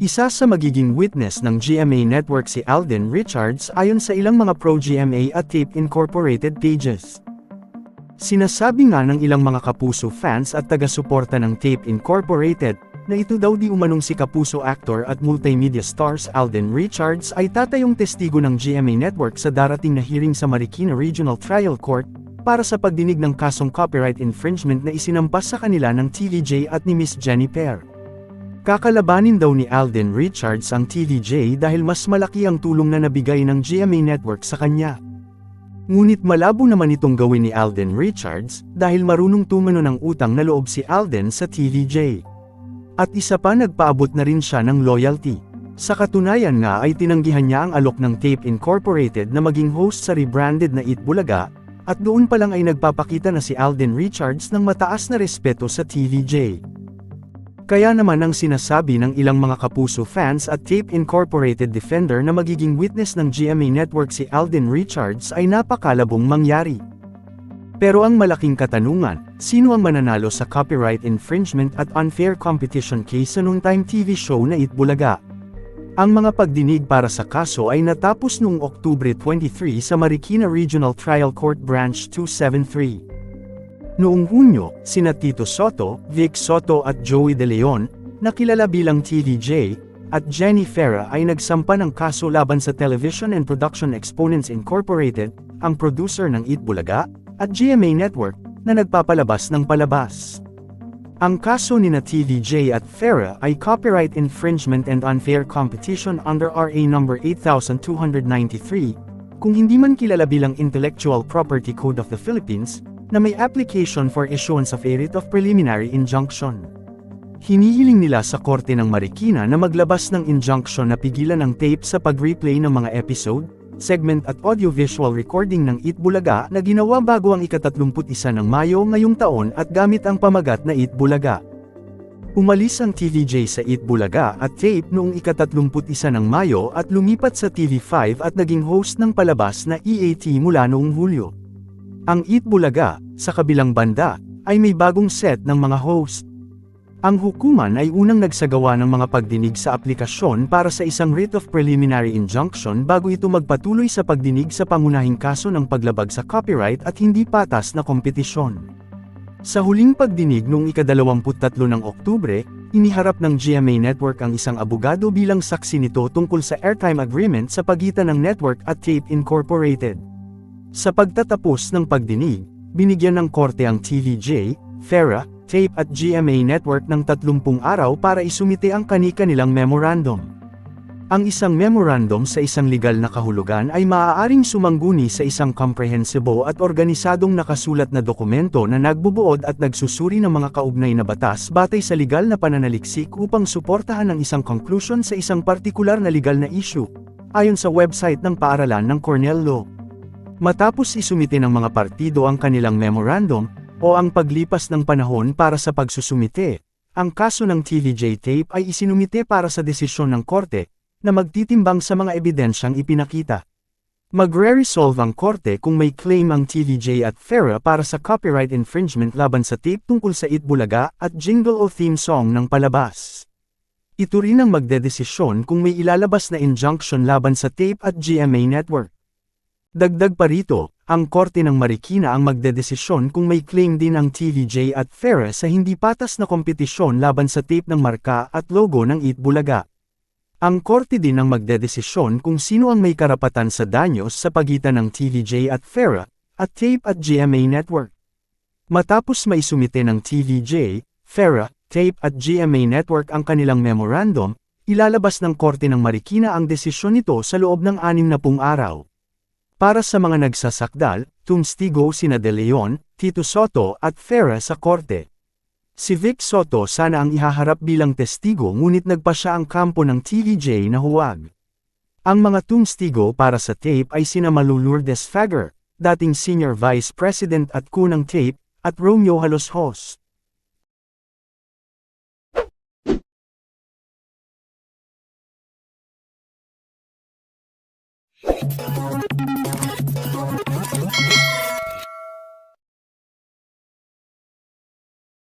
Isa sa magiging witness ng GMA Network si Alden Richards ayon sa ilang mga pro-GMA at Tape Incorporated pages. Sinasabi nga ng ilang mga Kapuso fans at taga-suporta ng Tape Incorporated, na ito daw di umanong si Kapuso actor at multimedia stars Alden Richards ay tatayong testigo ng GMA Network sa darating na hearing sa Marikina Regional Trial Court, para sa pagdinig ng kasong copyright infringement na isinampas sa kanila ng TVJ at ni Miss Jennifer. Kakalabanin daw ni Alden Richards ang TVJ dahil mas malaki ang tulong na nabigay ng GMA Network sa kanya. Ngunit malabo naman itong gawin ni Alden Richards, dahil marunong tumano ng utang na loob si Alden sa TVJ. At isa pa, nagpaabot na rin siya ng loyalty. Sa katunayan nga ay tinanggihan niya ang alok ng Tape Incorporated na maging host sa rebranded na Eat Bulaga, at doon pa lang ay nagpapakita na si Alden Richards ng mataas na respeto sa TVJ. Kaya naman ang sinasabi ng ilang mga Kapuso fans at Tape Incorporated defender na magiging witness ng GMA Network si Alden Richards ay napakalabong mangyari. Pero ang malaking katanungan, sino ang mananalo sa copyright infringement at unfair competition case sa noontime TV show na Eat Bulaga? Ang mga pagdinig para sa kaso ay natapos noong Oktubre 23 sa Marikina Regional Trial Court Branch 273. Noong Hunyo, sina Tito Soto, Vic Soto at Joey De Leon, na kilala bilang TVJ, at Jenny Ferra ay nagsampa ng kaso laban sa Television and Production Exponents Incorporated, ang producer ng Eat Bulaga, at GMA Network, na nagpapalabas ng palabas. Ang kaso nina TVJ at Ferra ay copyright infringement and unfair competition under RA No. 8293, kung hindi man kilala bilang Intellectual Property Code of the Philippines, na may application for issuance of a writ of preliminary injunction. Hinihiling nila sa Korte ng Marikina na maglabas ng injunction na pigilan ang tape sa pag-replay ng mga episode, segment at audio-visual recording ng Eat Bulaga na ginawa bago ang ika-31 ng Mayo ngayong taon at gamit ang pamagat na Eat Bulaga. Umalis ang TVJ sa Eat Bulaga at tape noong ika-31 ng Mayo at lumipat sa TV5 at naging host ng palabas na EAT mula noong Hulyo. Ang Eat Bulaga, sa kabilang banda, ay may bagong set ng mga host. Ang hukuman ay unang nagsagawa ng mga pagdinig sa aplikasyon para sa isang writ of preliminary injunction bago ito magpatuloy sa pagdinig sa pangunahing kaso ng paglabag sa copyright at hindi patas na kompetisyon. Sa huling pagdinig noong ika-23 ng Oktubre, iniharap ng GMA Network ang isang abogado bilang saksi nito tungkol sa airtime agreement sa pagitan ng network at Tape Incorporated. Sa pagtatapos ng pagdinig, binigyan ng korte ang TVJ, Ferra, Tape at GMA Network ng 30 araw para isumite ang kani-kanilang memorandum. Ang isang memorandum sa isang legal na kahulugan ay maaaring sumangguni sa isang komprehensibo at organisadong nakasulat na dokumento na nagbubuod at nagsusuri ng mga kaugnay na batas batay sa legal na pananaliksik upang suportahan ang isang conclusion sa isang partikular na legal na issue, ayon sa website ng paaralan ng Cornell Law. Matapos isumite ng mga partido ang kanilang memorandum, o ang paglipas ng panahon para sa pagsusumite, ang kaso ng TVJ Tape ay isinumite para sa desisyon ng korte, na magtitimbang sa mga ebidensyang ipinakita. Magre-resolve ang korte kung may claim ang TVJ at Ferra para sa copyright infringement laban sa tape tungkol sa Eat Bulaga at jingle o theme song ng palabas. Ito rin ang magdedesisyon kung may ilalabas na injunction laban sa tape at GMA Network. Dagdag pa rito, ang Korte ng Marikina ang magdedesisyon kung may claim din ang TVJ at Ferra sa hindi patas na kompetisyon laban sa tape ng marka at logo ng Eat Bulaga. Ang korte din ang magdedesisyon kung sino ang may karapatan sa danyos sa pagitan ng TVJ at Ferra, at Tape at GMA Network. Matapos maisumite ng TVJ, Ferra, Tape at GMA Network ang kanilang memorandum, ilalabas ng Korte ng Marikina ang desisyon nito sa loob ng 60 araw. Para sa mga nagsasakdal, tumstigo sina De Leon, Tito Soto at Ferra sa korte. Si Vic Soto sana ang ihaharap bilang testigo ngunit nagpa siya ang kampo ng TVJ na huwag. Ang mga tumstigo para sa tape ay sina Malu Lourdes Fager, dating Senior Vice President at kunang tape, at Romeo Haloshos.